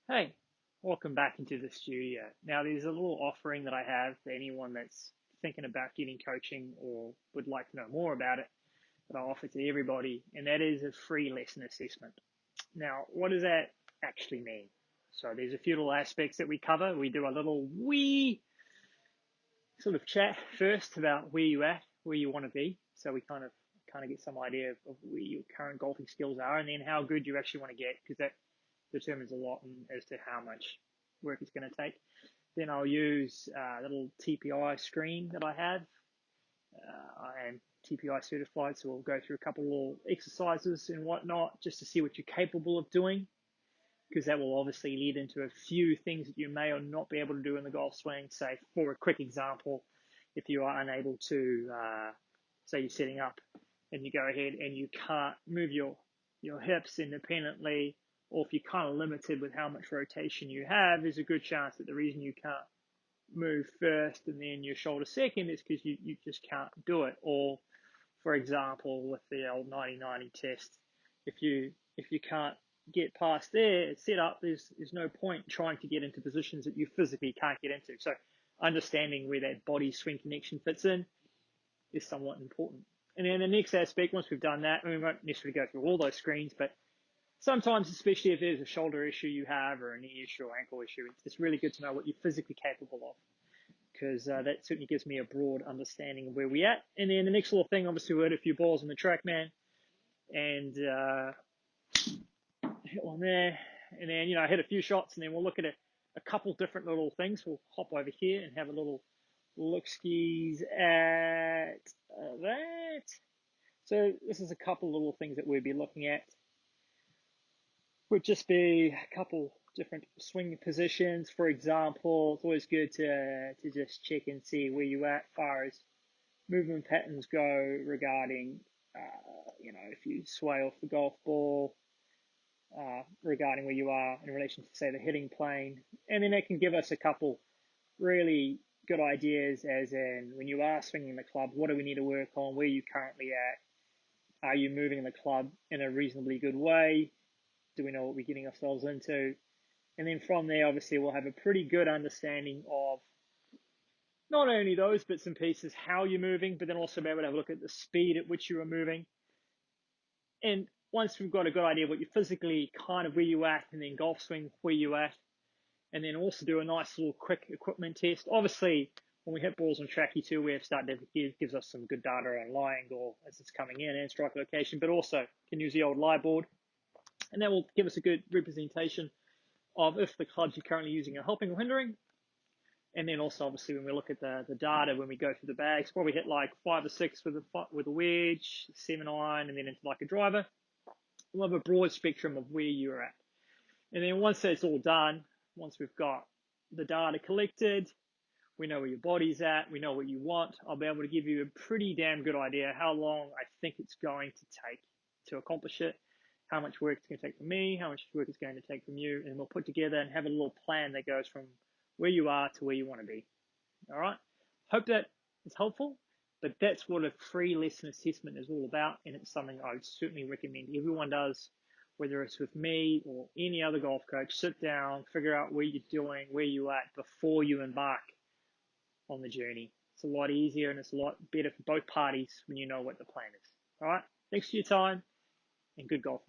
Hey, welcome back into the studio. Now, there's a little offering that I have for anyone that's thinking about getting coaching or would like to know more about it that I offer to everybody, and that is a free lesson assessment. Now, what does that actually mean? So there's a few little aspects that we cover. We do a little wee sort of chat first about where you at, where you want to be. So we kind of get some idea of where your current golfing skills are, and then how good you actually want to get, because that determines a lot as to how much work it's going to take. Then I'll use a little Tpi screen that I have. I am TPI certified, so we'll go through a couple of little exercises and whatnot just to see what you're capable of doing, because that will obviously lead into a few things that you may or not be able to do in the golf swing. Say, for a quick example, if you are unable to, say you're setting up and you go ahead and you can't move your hips independently, or if you're kind of limited with how much rotation you have, there's a good chance that the reason you can't move first and then your shoulder second is because you just can't do it. Or, for example, with the old 90-90 test, if you can't get past there, it's set up, there's no point trying to get into positions that you physically can't get into. So understanding where that body swing connection fits in is somewhat important. And then the next aspect, once we've done that, and we won't necessarily go through all those screens, but sometimes, especially if there's a shoulder issue you have or a knee issue or ankle issue, it's really good to know what you're physically capable of, because that certainly gives me a broad understanding of where we're at. And then the next little thing, obviously, we had a few balls on the track, man, and hit one there. And then, I hit a few shots, and then we'll look at a couple different little things. We'll hop over here and have a little look skis at that. So this is a couple little things that we'll be looking at. Would just be a couple different swing positions. For example, it's always good to just check and see where you are as far as movement patterns go regarding, if you sway off the golf ball, regarding where you are in relation to, say, the hitting plane. And then it can give us a couple really good ideas, as in when you are swinging the club, what do we need to work on? Where are you currently at? Are you moving the club in a reasonably good way? Do we know what we're getting ourselves into? And then from there, obviously, we'll have a pretty good understanding of not only those bits and pieces, how you're moving, but then also be able to have a look at the speed at which you are moving. And once we've got a good idea of what you're physically, kind of where you're at, and then golf swing, where you're at, and then also do a nice little quick equipment test. Obviously, when we hit balls on tracky too, we have started to gives us some good data on lie angle as it's coming in and strike location, but also can use the old lie board. And that will give us a good representation of if the clubs you're currently using are helping or hindering. And then also, obviously, when we look at the data, when we go through the bags, probably hit like 5 or 6 with a wedge, 7 iron, and then into like a driver. We'll have a broad spectrum of where you're at. And then once that's all done, once we've got the data collected, we know where your body's at, we know what you want, I'll be able to give you a pretty damn good idea how long I think it's going to take to accomplish it, how much work it's going to take from me, how much work it's going to take from you, and we'll put together and have a little plan that goes from where you are to where you want to be. All right? Hope that is helpful, but that's what a free lesson assessment is all about, and it's something I would certainly recommend everyone does, whether it's with me or any other golf coach. Sit down, figure out where you're doing, where you're at before you embark on the journey. It's a lot easier and it's a lot better for both parties when you know what the plan is. All right? Thanks for your time and good golf.